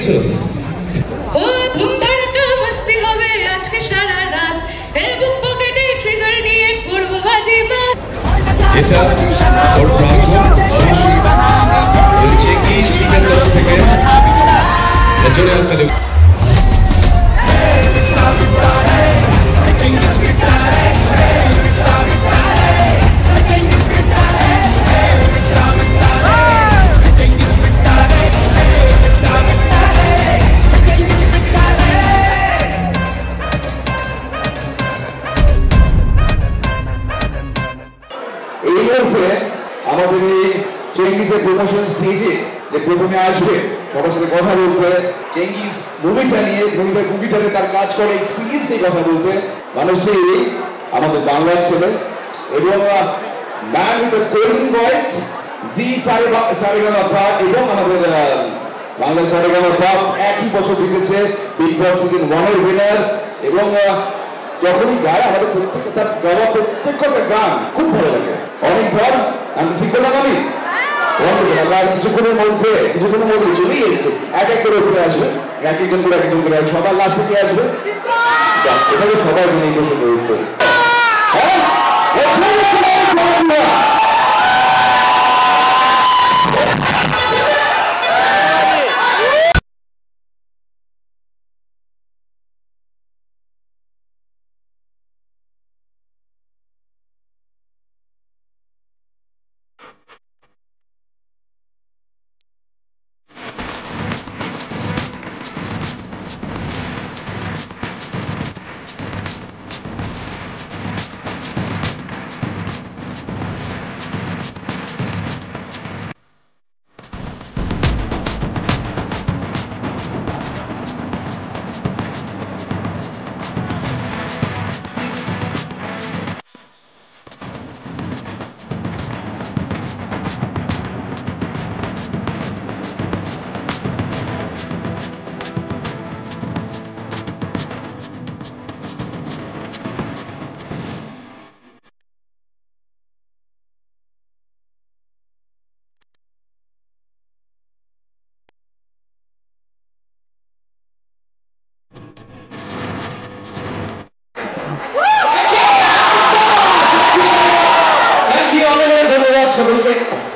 দেখছো? ও ধুমধাড়াকা মস্তি হবে আজকে সারা রাত, এই বুক পকেটে ট্রিগার নিয়ে করব বাজিমাত। এটা ওর প্রাক্তন ওই চেঙ্গিজ টিমের তরফ থেকে জোরে হাততালি। এই মুহূর্তে আমাদের এই চেঙ্গিজের প্রমোশন স্টেজে যে প্রথমে আসবে সবার সাথে কথা বলতে, চেঙ্গিজ মুভিটা নিয়ে মুভিটাতে তার কাজ করে এক্সপিরিয়েন্স নিয়ে কথা বলতে, মানুষটি আমাদের বাংলার ছেলে এবং ম্যান উইথ গোল্ডেন ভয়েস, জি সারেগামা এবং আমাদের বাংলা সারেগামা টপ একই বছর জিতেছে বিগ বস সিজন 1 এর উইনার এবং যখনই গায় আমাদের তার গাওয়া প্রত্যেকটা গান খুব ভালো লাগে। অনেক পর আমি ঠিক বললাম আমি কিছুক্ষণের মধ্যে চলেই এসেছে, এক এক করে উপরে আসবে, এক একজন করে আসবে, সবার লাস্টে কে আসবে এভাবে সবাই জেনে বসে উঠবে।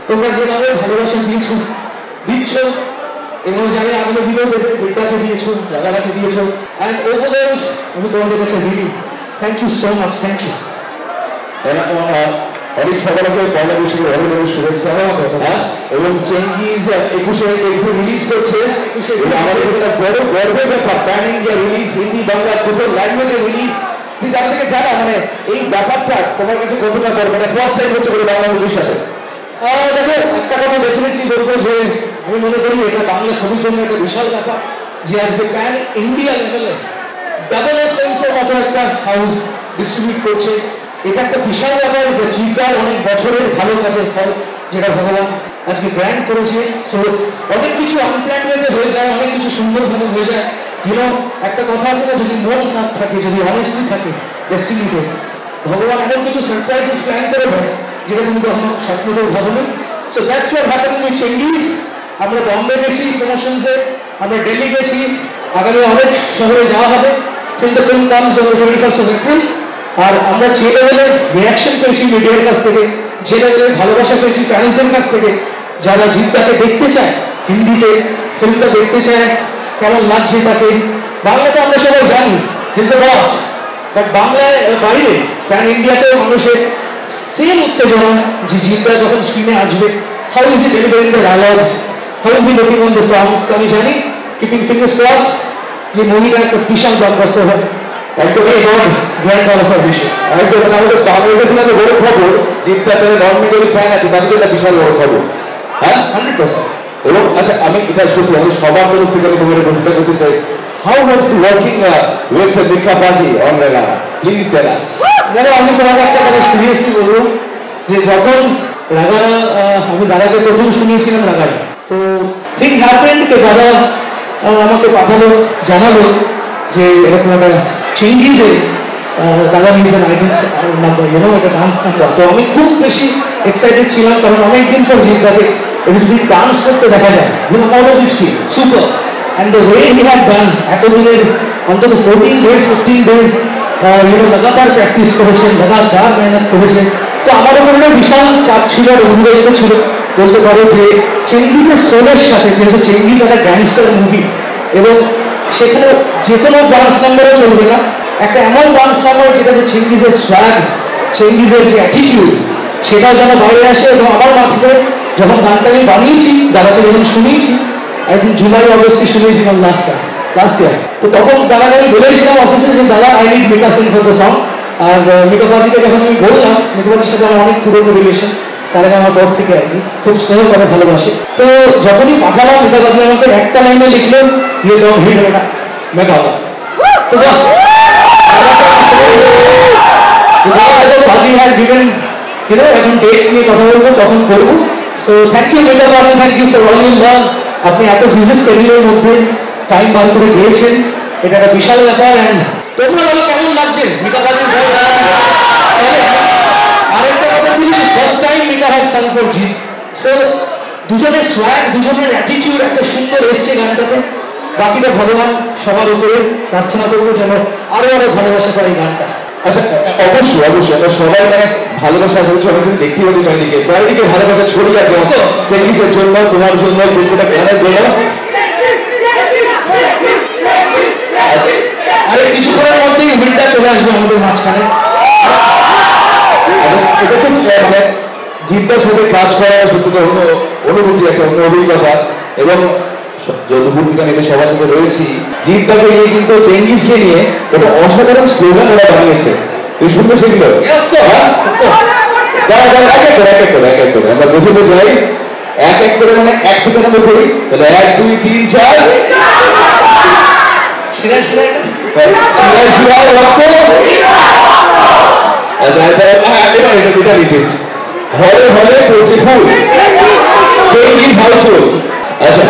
তোমরা যেভাবে ভালোবাসা দিচ্ছ এবং যারা আমাদের বিদ্যাকে দিয়েছো, রাগারাকে দিয়েছো, অ্যান্ড ওভারঅল আমি তোমাদের কাছে really thank you so much, thank you. অনেক সকালে পয়লা বৈশাখের অনেক অনেক শুভেচ্ছা এবং চেঙ্গিজ 21 রিলিজ করছে আমাদের একটা বড় গর্বের ব্যাপার, pan India release, Hindi Bangla দুটো ল্যাঙ্গুয়েজে রিলিজ। প্লিজ আমার থেকে জানা মানে এই ব্যাপারটা তোমার কাছে কতটা গর্ব, মানে ফার্স্ট টাইম হচ্ছে বলে বাংলা মুভির সাথে? দেখো একটা কথা ডেফিনেটলি বলবো যে আমি মনে করি এটা বাংলা ছবির জন্য একটা বিশাল ব্যাপার যে আজকে প্যান ইন্ডিয়া লেভেলে ডাবল এর মতো একটা হাউস ডিস্ট্রিবিউট করছে। এটা একটা বিশাল ব্যাপার, জিকার অনেক বছরের ভালো কাজের ফল যেটা ভগবান আজকে গ্র্যান্ড করেছে। সো অনেক কিছু আনপ্ল্যান্ড হয়ে যায়, অনেক কিছু সুন্দরভাবে হয়ে যায়। একটা কথা আছে না, যদি মন সাফ থাকে, যদি অনেস্টি থাকে ডেস্টিনিতে, ভগবান এমন কিছু সারপ্রাইজেস প্ল্যান করে দেয় যেটা তুমি কখনো স্বপ্নতেও ভাবনি। So that's what happening with Chengiz. আমরা বম্বে গেছি প্রমোশনসে, আমরা দিল্লি গেছি, আগামী অনেক শহরে যাওয়া হবে till the film comes on the 21st of April। আর আমরা যে লেভেলের রিয়াকশন পেয়েছি মিডিয়ার কাছ থেকে, যে লেভেলের ভালোবাসা পেয়েছি ফ্যান্সদের কাছ থেকে, যারা জিতটাকে দেখতে চায়, হিন্দিতে ফিল্মটা দেখতে চায়, কেমন লাগছে তাকে। বাংলাতে আমরা সবাই জানি ইজ দ্য বস, বাট বাংলায় বাইরে প্যান ইন্ডিয়াতেও মানুষের সেম উত্তেজনা যে জিতটা যখন স্ক্রিনে আসবে, how is he delivering the dialogues, how is he looking on the songs. আমি জানি কিপিং ফিঙ্গার্স ক্রসড যে মুভিটা একটা বিশাল ব্লকবাস্টার হয়। একদমই গ্র্যান্ড অল অফ বিশেষ একদম আমাদের বাংলাদেশের জন্য বড় খবর, জিতটাতে নর্মিটারি ফ্যান আছে তাদের জন্য বিশাল বড় খবর। হ্যাঁ 100%। এবং আচ্ছা আমি এটা সত্যি আমি সবার তরফ থেকে আমি তোমার প্রশ্নটা করতে চাই, হাউ ওয়াজ ওয়ার্কিং উইথ দীক্ষা বাজি অন রাগানা, প্লিজ টেল আস। দেখো আমি তোমাকে একটা কথা সিরিয়াসলি বলবো যে যখন রাগানা আমি দাদাকে প্রথম শুনিয়েছিলাম রাগানা, তো ঠিক হ্যাপেন্ড কে দাদা আমাকে পাঠালো, জানালো যে এরকম একটা চেঙ্গিজে দাদা নিজের আইডিয়া নাম্বার একটা ডান্স নাম্বার। তো আমি খুব বেশি এক্সাইটেড ছিলাম, কারণ অনেকদিন পর জিতদাকে যদি ডান্স করতে দেখা যায়, super. and the way he had done এতদিনের অন্তত 14 days 15 days লাগাতার প্র্যাকটিস করেছেন, লাগাতার মেহনত করেছেন। তো আমার উপরে বিশাল চাপ ছিল আর অনুদায়িত্ব ছিল বলতে পারো যে চেঙ্গিজের সোলের সাথে, যেহেতু চেঙ্গিজ একটা গ্যাংস্টার মুভি এবং সেখানে যে কোনো ডান্স নাম্বারও চলবে না, একটা এমন ডান্স নাম্বার যেটাতে চেঙ্গিজের সোয়াগ, চেঙ্গিজের যে অ্যাটিটিউড সেটাও যেন বাইরে আসে। এবং আমার মাথায় যখন গানটা আমি বানিয়েছি, দাদাকে যখন শুনিয়েছি, আই থিঙ্ক জুলাই অগস্টে শুনিয়েছিলাম লাস্ট ইয়ার, তো তখন দাদাকে আমি বলেছিলাম অফিসে যে দাদা I need Mika Singh for the song. আর মিকাবাজিকে যখন আমি বললাম, মিকাবাজির সাথে আমার অনেক পুরোনো রিলেশন, তার আগে আমার পর থেকে আর কি খুব স্নেহ করে, ভালোবাসে। তো যখনই পাঠালাম মিকাবাজি আমাকে একটা লাইনে লিখলেন ইয়ে সব হিট ওটা মেঘাওয়া। তো বাস বাজি হ্যাড গিভেন এখন ডেটস নিয়ে কথা বলবো, তখন করবো। সো থ্যাংক ইউ মিকাবাজি, thank you for all your love. আপনি এত বিজনেস ক্যারিয়ারের মধ্যে টাইম বার করে দিয়েছেন, এটা একটা বিশাল ব্যাপার। অ্যান্ড তোমরা বলো কেমন লাগছে মিকাবাজি? আরেকটা কথা ছিল, first time Mika have sung for Jeet. So দুজনের সোয়াগ, দুজনের অ্যাটিটিউড একটা সুন্দর এসছে গানটাতে। বাকিটা ভগবান সবার উপরে প্রার্থনা করবো যেন আরো আরো ভালোবাসা পাই গানটা। আচ্ছা, অবশ্যই অবশ্যই আমরা সবাই মানে ভালোবাসা আসলে সবাই কিন্তু দেখতেই পাচ্ছি চারিদিকে ভালোবাসা ছড়িয়ে আছে চেঙ্গিজের জন্য, তোমার জন্য, কিছুটা গানের জন্য। আরে কিছুক্ষণের মধ্যেই হুইলটা চলে আসবে আমাদের মাঝখানে। এটা তো মানে জিদ্দার সাথে কাজ করার সত্যি তো অন্য অনুভূতি, একটা অন্য অভিজ্ঞতা। এবং যদুপুর থেকে আমি সবার সাথে রয়েছি, জিদ্দাকে নিয়ে কিন্তু চেঙ্গিজকে নিয়ে একটা অসাধারণ স্লোগান ওরা বানিয়েছে। তুই শুনতে সেগুলো এক এক করে আমরা প্রথমে যাই, এক এক করে মানে এক থেকে আমরা করি, তাহলে 1 2 3 4 শিরায় শিরায় হলে হলে পড়ছে ফুল, চেঙ্গিজ হাউসফুল। আচ্ছা,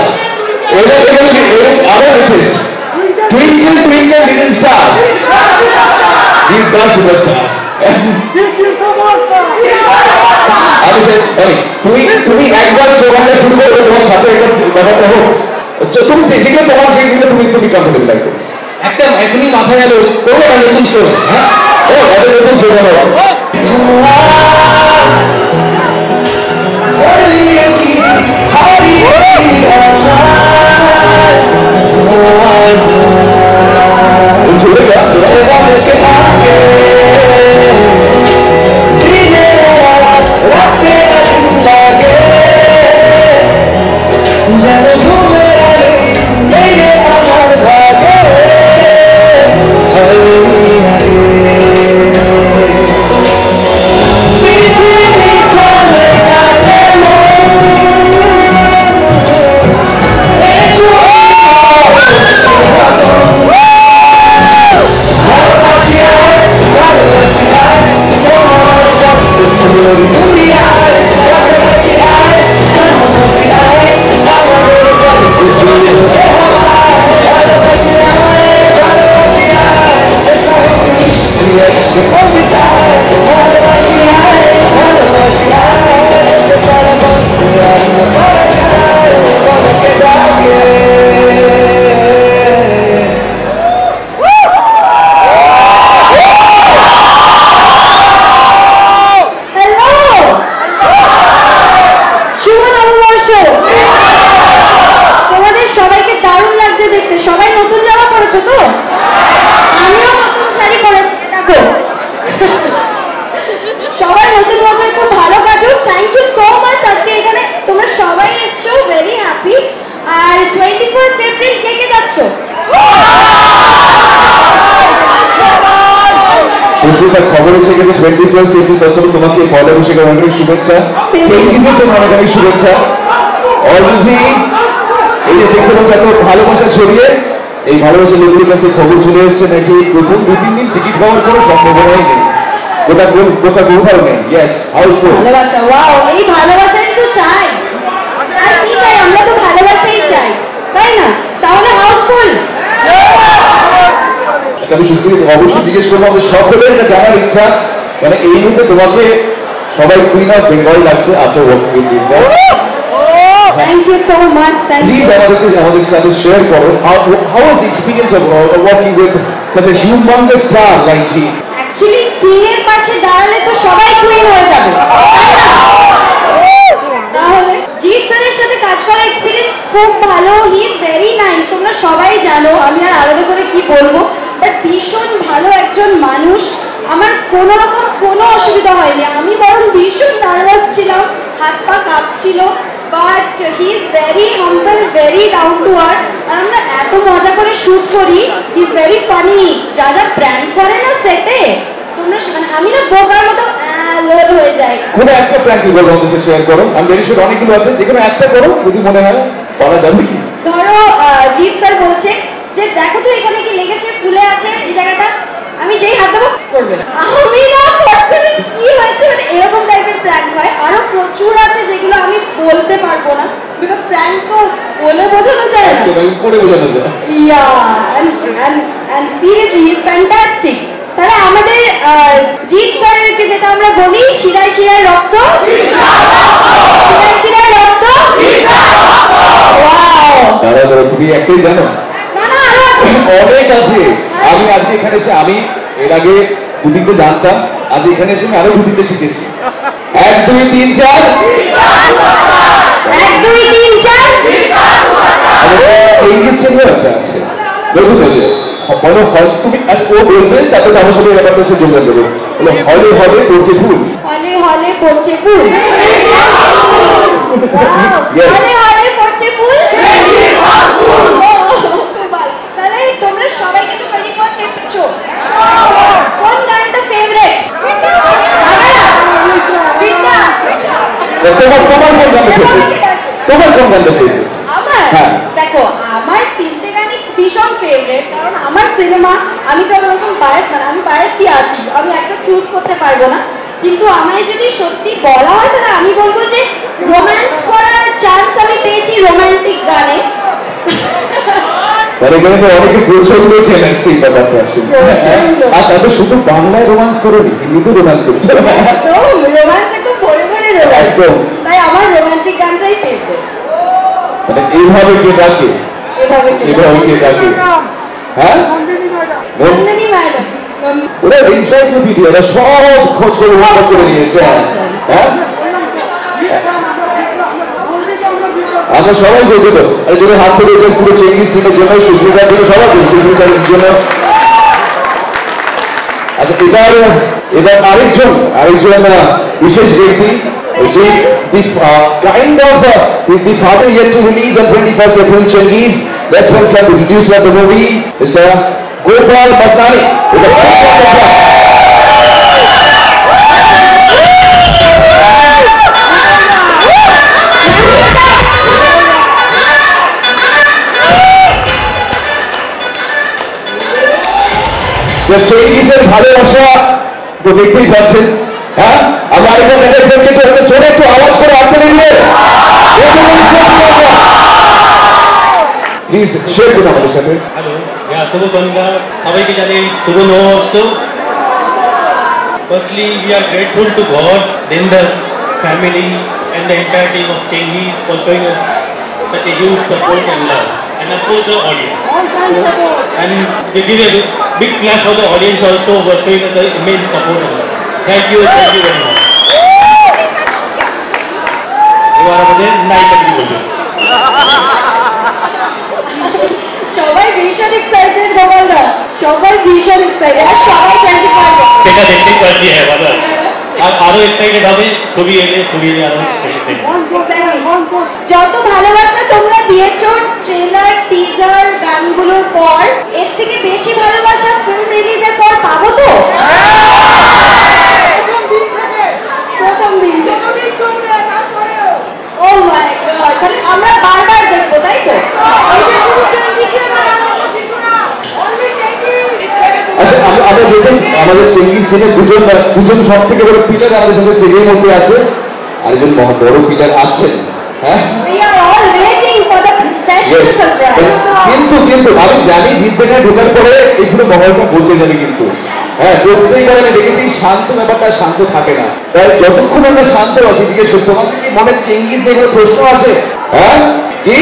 আবার request, twinkle twinkle little star, Jeddah superstar. তুমি একবার স্লোগানটা শুরু করবে, তোমার সাথে একটা ব্যাপারটা হোক, তুমি যেগুলো তোমার যেগুলো তুমি কমফোর্টেবল লাগবে। একটা এখনই মাথায় এলো, করবো না নতুন স্লোগান? হ্যাঁ, ও নতুন স্লোগান হবে। খবর এসে গেছে 21 এপ্রিল দশমী, তোমাকে পয়লা বৈশাখের অনেক শুভেচ্ছা, চেঙ্গিজের জন্য অনেক অনেক শুভেচ্ছা। অলরেডি এই যে দেখতে পাচ্ছি এত ভালোবাসা ছড়িয়ে, এই ভালোবাসা লোকগুলোর কাছে খবর চলে এসছে নাকি প্রথম 2-3 দিন টিকিট পাওয়ার কোনো সম্ভাবনাই নেই, গোটা কোথাও নেই। ইয়েস, হাউসফুল ভালোবাসা। ওয়াও, এই ভালোবাসাই তো চাই। আর কি চাই? আমরা তো ভালোবাসাই চাই, তাই না? তাহলে হাউসফুল। আমি সত্যি অবশ্যই জিজ্ঞেস করবো, আমাদের সকলের এটা জানার ইচ্ছা, মানে এই মুহূর্তে তোমাকে সবাই কুইন অফ বেঙ্গল লাগছে after working with Jeddah. Thank you so much. Thank Please you. আমাদের সাথে শেয়ার করো how was the experience of working with such a humongous star like she? Actually, king এর পাশে দাঁড়ালে তো সবাই কুইন হয়ে যাবে, তাই না? তাহলে জিৎ স্যারের সাথে কাজ করার এক্সপিরিয়েন্স খুব ভালো। হি ইজ ভেরি নাইস, তোমরা সবাই জানো, আমি আর আলাদা করে কি বলবো, বাট ভীষণ ভালো একজন মানুষ। আমার কোনো রকম কোনো অসুবিধা হয়নি, আমি বরং ভীষণ নার্ভাস ছিলাম, হাত পা কাঁপছিল, but he is very humble, very down to earth. আর আমরা এত মজা করে শুট করি, হি ইজ ভেরি ফানি। যা যা প্র্যাঙ্ক করে না সেটে, তোমরা মানে আমি না বোকার মতো লোল হয়ে যায়। কোনো একটা প্র্যাঙ্ক কি বলবো আমাদের সাথে শেয়ার করো, আমি ভেরি শিওর অনেকগুলো আছে, যে কোনো একটা করো যদি মনে হয় বলা যাবে কি। ধরো জিৎ স্যার বলছে যে দেখো তো এখানে কি লেগেছে, ফুলে আছে এই জায়গাটা, আমি যেই হাত দেবো করবে না, আমি না করবে কি হয়েছে, মানে এরকম টাইপের প্র্যাঙ্ক হয়। আরো প্রচুর আছে যেগুলো আমি বলতে পারবো না, বিকজ প্র্যাঙ্ক তো বলে বোঝানো যায় না, করে বোঝানো যায়। Yeah and seriously he is fantastic. তাহলে আমাদের জিৎ স্যারকে যেটা আমরা বলি, শিরায় শিরায় রক্ত, শিরায় শিরায় রক্ত। ওয়াও, দাঁড়া তুমি একটাই জানো? না না আরো আছে। অনেক আছে। আমি আজকে এখানে এসে, আমি এর আগে দুদিনকে জানতাম, আজ এখানে এসে আমি আরো দুদিনকে শিখেছি। 1 2 3 4 1 2 3 4 ইংলিশ টেবিল একটা আছে, দেখুন যে বলো হয় তুমি আজ ও বলবে, তারপরে আমার সাথে ব্যাপারটা সে যোগদান দেবে। বলো হলে হলে পড়ছে ফুল, হলে হলে পড়ছে ফুল, হলে হলে পড়ছে ফুল। তাহলে তোমরা সবাইকে তো 21st এপিসো কোন গানটা ফেভারিট? তোমার কোন গানটা ফেভারিট? আমার দেখো, আমার তিনটে গানই ভীষণ ফেভারিট, কারণ আমার সিনেমা, আমি তো ওরকম বায়াস না, আমি বায়াসই আছি, আমি একটা চুজ করতে পারবো না। কিন্তু আমায় যদি সত্যি বলা হয় তাহলে আমি বলবো যে রোম্যান্স করার চান্স আমি পেয়েছি রোমান্টিক গানে। তার এখানে তো অনেকে প্রচন্ড চ্যালেঞ্জিং ব্যাপারটা আসলে। আর তাদের শুধু বাংলায় রোমান্স করেনি, হিন্দিতেও রোমান্স করেছে। তো রোম্যান্স একদম ভরে ভরে রোম্যান্স, তাই আমার রোমান্টিক গানটাই ফেভারিট। মানে এইভাবে কে ডাকে, এভাবে এইভাবে কে ডাকে, হ্যাঁ নন্দিনী ম্যাডাম, ওরা এনসাইক্লোপিডিয়া, ওরা সব খোঁজ করে উদ্ধার করে নিয়েছে। হ্যাঁ আমরা সবাই গর্বিত। আর যদি হাত ধরে পুরো চেঙ্গিস টিমের জন্য, সুস্মিতার জন্য, সবার জন্য, সুস্মিতার জন্য। আচ্ছা এবার আরেকজন বিশেষ ব্যক্তি, the kind of the father yet to release on 21st April, Chengiz. Let's welcome the producer of the movie, Mr. Gopal Bhatnani. চেঙ্গিসের ভালোবাসা তো দেখতেই পাচ্ছেন। হ্যাঁ আমরা আরেকবার দেখেছেন, জোরে একটু আওয়াজ করে আপনাদের নিয়ে প্লিজ শেয়ার করুন আমাদের সাথে। হ্যালো, শুভ সন্ধ্যা সবাইকে জানাই, শুভ নববর্ষ। Firstly, we are grateful to God, then the family and the entire team of Chengiz for showing us such a huge support and love, and of course the audience. And we give a big clap for the audience also for showing us an immense support and love. Thank you very much. এবার আমাদের নায়িকাটি বলবেন। সবাই ভীষণ excited, গোপালদা সবাই ভীষণ excited, আর সবাই জানতে পারবে, সেটা দেখতেই পাচ্ছি। হ্যাঁ বাবা, আর আরো এক্সাইটেড হবে ছবি এলে আরো excited। যত ভালোবাসা তোমরা দিয়েছো ট্রেলার, টিজার, গানগুলোর পর, এর থেকে বেশি ভালোবাসা ফিল্ম রিলিজের পর পাবো তো? প্রথম দিন। ও মাই গড, তাহলে আমরা বারবার দেখবো, তাই তো? আচ্ছা আমরা দেখুন, আমাদের চেঙ্গিস টিমের দুজন সব থেকে বড় পিলার আমাদের সাথে স্টেজের মধ্যে আছে, আরেকজন বড় পিলার আসছেন। হ্যাঁ কিন্তু আমি জানি জিতবে না, ঢোকার পরে এই পুরো মহলটা বলতে যাবে কিন্তু। হ্যাঁ প্রত্যেকবার আমি দেখেছি শান্ত ব্যাপারটা শান্ত থাকে না। তাই যতক্ষণ আমরা শান্ত আছি, জিজ্ঞেস করি তোমাদের কি মনে চেঙ্গিস নিয়ে কোনো প্রশ্ন আছে? হ্যাঁ কি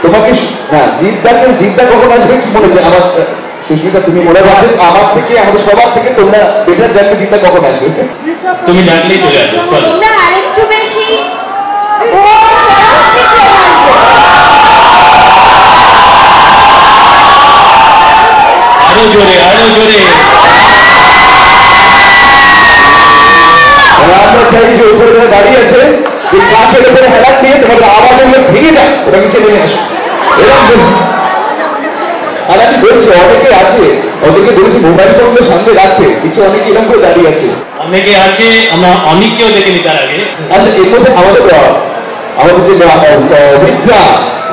তোমাকে না জিদ্দা কখন আসবে কি মনে হচ্ছে? আমার সুস্মিতা তুমি মনে রাখবে আমার থেকে আমাদের সবার থেকে তোমরা বেটার জানবে জিদ্দা কখন আসবে। তুমি ডাকলেই চলে আসবে। চলো তোমরা আরেকটু বেশি আরো জোরে আরো জোরে। আমরা চাই যে উপরে যারা দাঁড়িয়ে আছে এই কাঁচের উপরে হেলাত নিয়ে তোমাদের আওয়াজ এগুলো ভেঙে যায়, ওটা নিচে নেমে আসো এরকম। আর আমি বলছি অনেকে আছে, ওদেরকে বলছি মোবাইল ফোনগুলো সামনে রাখতে, নিচে অনেকে এরকম করে দাঁড়িয়ে আছে। অনেকে আছে, আমরা অনেককেও দেখে নি তার আগে। আচ্ছা এর মধ্যে আমাদের যে মির্জা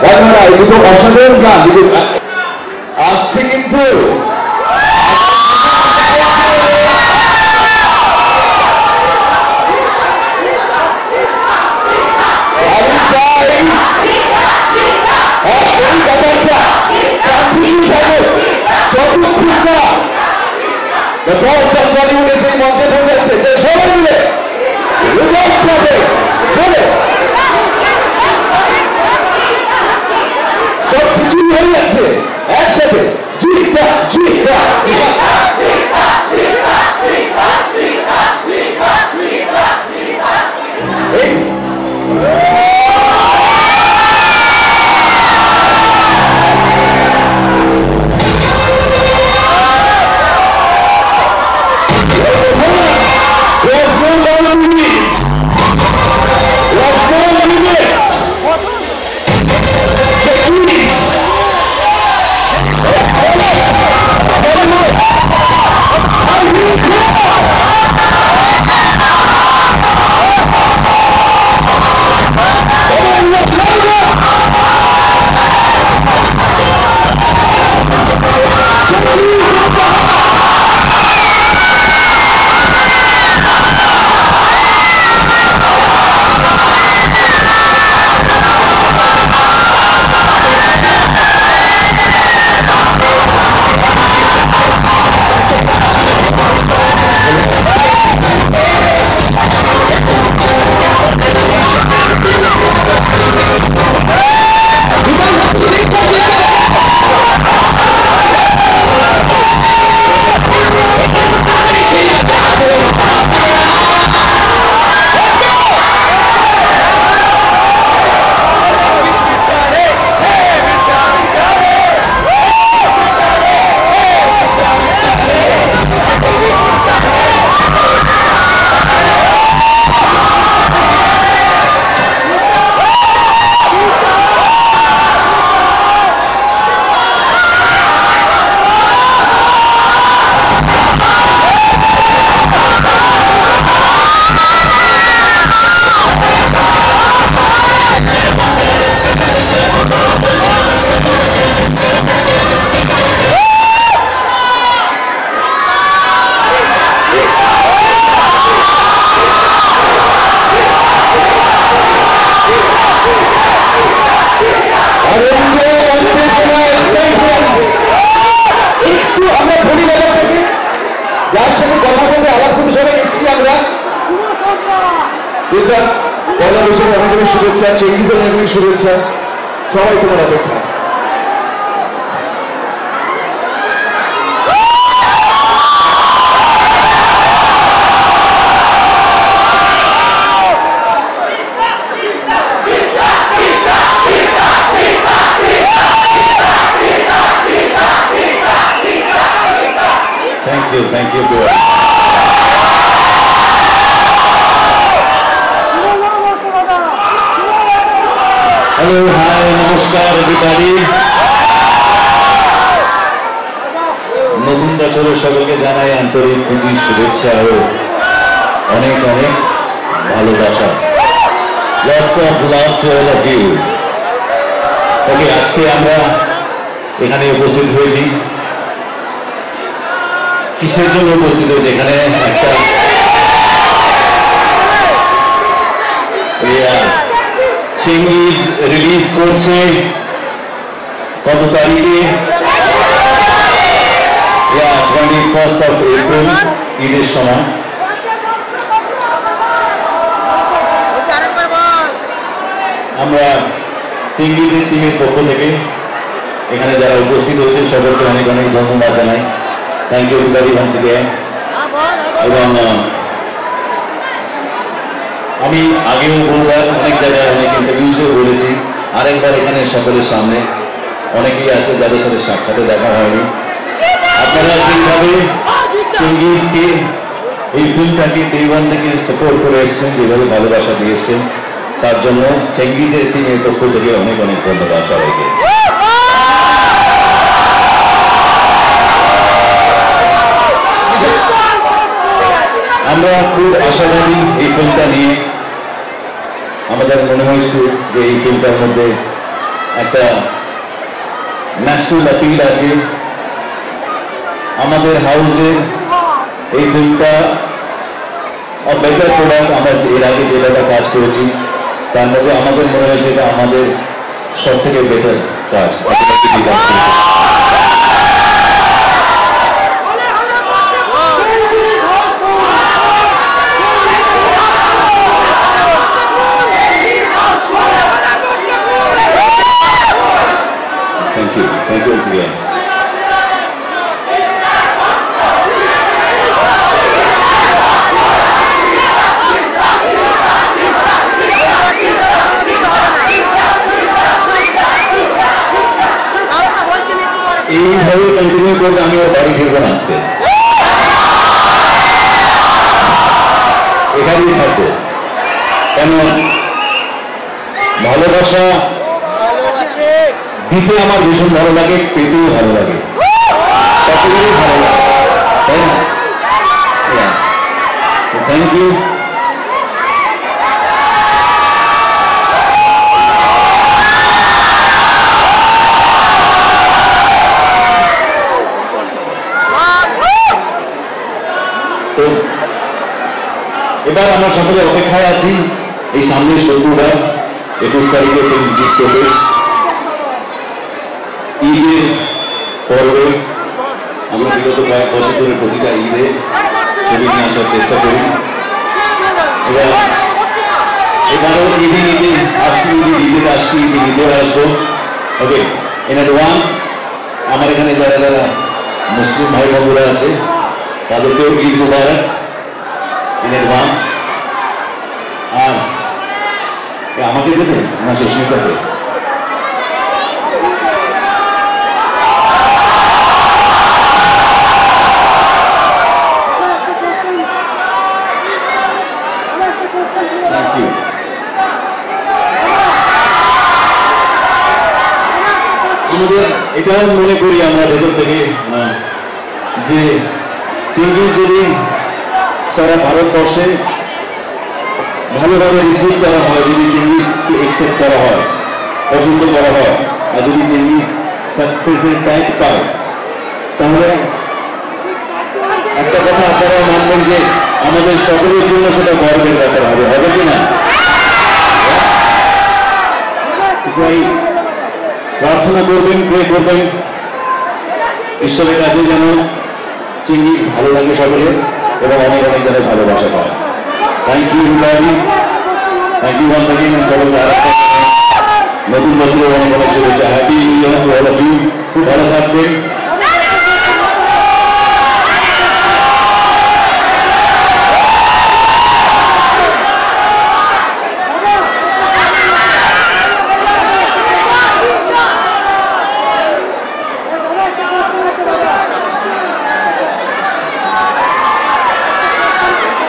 রাজমারা এই দুটো অসাধারণ গান আসছে কিন্তু সেই মঞ্চে ঢুকে যাচ্ছে যে সবাই মিলে সব কিছুই হয়ে যাচ্ছে একসাথে। জিতা জিতা পয়লা বৈশাখের অনেক শুভেচ্ছা, চেঙ্গিজের অনেক শুভেচ্ছা, সবাই তোমার অপেক্ষা। Thank you. Hello, hi, namaskar everybody. নতুন বছরের সকলকে জানাই আন্তরিক প্রীতি শুভেচ্ছা ও অনেক অনেক ভালোবাসা। Lots of love to all of you. ওকে, আজকে আমরা এখানে উপস্থিত হয়েছি। কিসের জন্য উপস্থিত হয়েছে? এখানে একটা চেঙ্গিজ রিলিজ করছে কত তারিখে? 21st of April, ঈদের সময়। আমরা চেঙ্গিজের টিমের পক্ষ থেকে এখানে যারা উপস্থিত হয়েছে সকলকে অনেক অনেক ধন্যবাদ জানাই। Thank you everybody once again. এবং আমি আগেও বলবার অনেক জায়গায় অনেক ইন্টারভিউসেও বলেছি, আরেকবার এখানে সকলের সামনে অনেকেই আছে যাদের সাথে সাক্ষাতে দেখা হয়নি। আপনারা যেভাবে চেঙ্গিজকে এই ফিল্মটাকে ডে ওয়ান থেকে সাপোর্ট করে এসছেন, যেভাবে ভালোবাসা দিয়ে এসছেন, তার জন্য চেঙ্গিজের টিমের পক্ষ থেকে অনেক অনেক ধন্যবাদ সবাইকে। আমরা খুব আশাবাদী এই ফিল্মটা নিয়ে। আমাদের মনে হয়েছে যে এই ফিল্মটার মধ্যে একটা ন্যাশনাল অ্যাপিল আছে। আমাদের হাউসের এই ফিল্মটা বেটার প্রোডাক্ট। আমরা এর আগে যেটা কাজ করেছি তার মধ্যে আমাদের মনে হয়েছে এটা আমাদের সব থেকে বেটার কাজ। Thank you. Thank you again. এইভাবে কন্টিনিউ করতে আমি ওর বাড়ি ফিরবো না, আজকে এখানেই থাকবো। কেন ভালোবাসা দিতে আমার ভীষণ ভালো লাগে, পেতেও ভালো লাগে, সকলেরই ভালো লাগে, তাই না? Thank you. তো এবার আমরা সকলে অপেক্ষায় আছি এই সামনের শুক্রবার 21 তারিখে রিলিজ করবে। ঈদের পর্বে আমরা বিগত কয়েক বছর ধরে প্রতিটা ঈদে ছবি নিয়ে আসার চেষ্টা করি। এবারও ঈদে আসছি, ঈদে আসছি, ঈদে আসবো। ওকে, ইন অ্যাডভান্স আমার এখানে যারা যারা মুসলিম ভাই বন্ধুরা আছে তাদেরকেও ঈদ মুবারক ইন অ্যাডভান্স। আর আমাকে দেবে না সুস্মিতাকে? আমাদের এটাও মনে করি আমরা ভেতর থেকে যে চেঙ্গিজ যদি সারা ভারতবর্ষে ভালোভাবে রিসিভ করা হয়, যদি চেঙ্গিজকে অ্যাকসেপ্ট করা হয়, পছন্দ করা হয়, আর যদি চেঙ্গিজ সাকসেসের টাইপ পায়, তাহলে একটা কথা আপনারা মানবেন যে আমাদের সকলের জন্য সেটা গর্বের ব্যাপার হবে, হবে কিনা? প্রার্থনা করবেন, প্রে করবেন ঈশ্বরের কাছে যেন চেঙ্গিজ ভালো লাগে সকলের এবং অনেক অনেক যেন ভালোবাসা পায়। Thank you everybody, thank you once again. নতুন বছরের অনেক অনেক শুভেচ্ছা। Happy new year to all of you. খুব ভালো থাকবেন।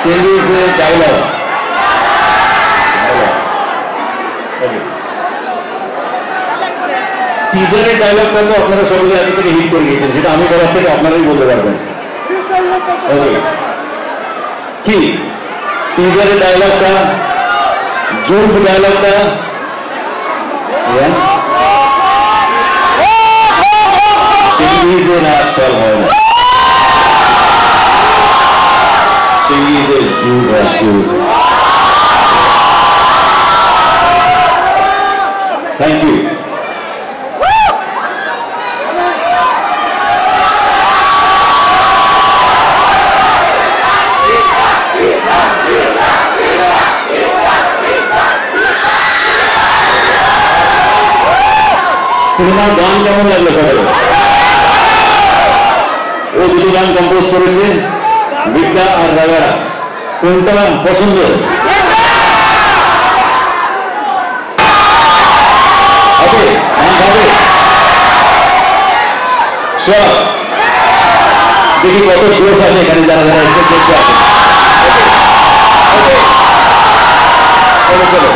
Changes dialogue. টিজারের ডায়লগটা তো আপনারা সকলে আগে থেকে হিট করে গিয়েছেন, সেটা আমি করার থেকে আপনারাই বলতে পারবেন। কি টিজারের ডায়লগটা, জুম্প ডায়লগটা চেঙ্গিজের আজকাল হয় না, চেঙ্গিজের যুগ আর যুগ। Thank you. সিনেমার গান কেমন লাগলো সবাই? ও দুটো গান কম্পোজ করেছে, বিদ্যা আর রাগারা। কোনটা পছন্দ? হবে গান হবে সব। দেখি কত জোশ আছে এখানে যারা যারা স্টেজ করতে আছে। চলো চলো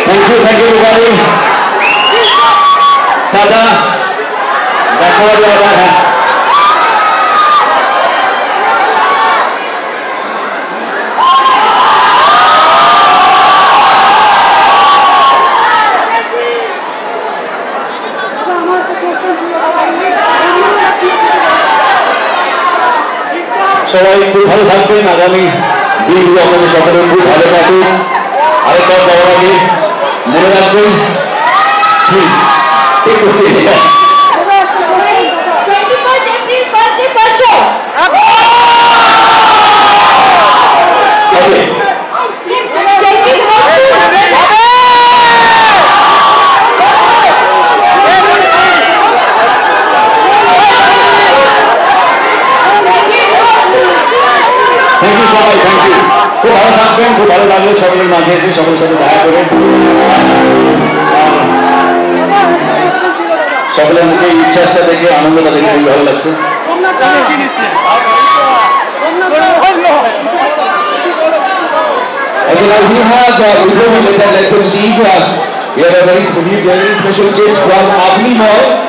Thank you everybody. Tata, দেখা হবে আবার। সবাই খুব ভালো থাকবেন, আগামী দিনগুলো আপনাদের সকলের খুব ভালো কাটুক। আরেকবার যাওয়ার আগে মনে রাখবেন প্লিজ একটু থ্যাংক ইউ সবাই, থ্যাংক ইউ। খুব ভালো থাকবেন, খুব ভালো লাগলো সকলের মাঝে এসে সকলের সাথে দেখা করে। সকলের মুখে ইচ্ছাটা দেখে আনন্দটা দেখে খুব ভালো লাগছে। Okay, now we have before we let them leave, we have a very special gift from Avni Mall.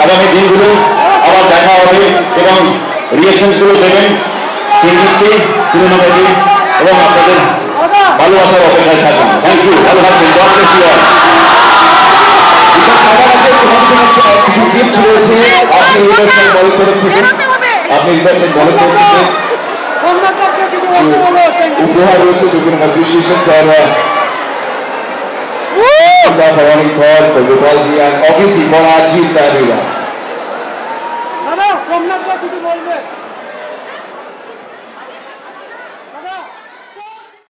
আগামী দিনগুলো আবার দেখা হবে এবং রিঅ্যাকশন গুলো দেবেন চেঙ্গিসকে সিনেমা দেখে এবং আপনাদের ভালোবাসার অপেক্ষায় থাকুন। থ্যাংক ইউ, ভালো থাকবেন। God bless you all. কিছু গিফট রয়েছে আপনি ইউনিভার্সাল বলের তরফ থেকে, উপহার রয়েছে যেগুলো appreciation for Running Thor, for Gopalji, and obviously for Ajit Davila.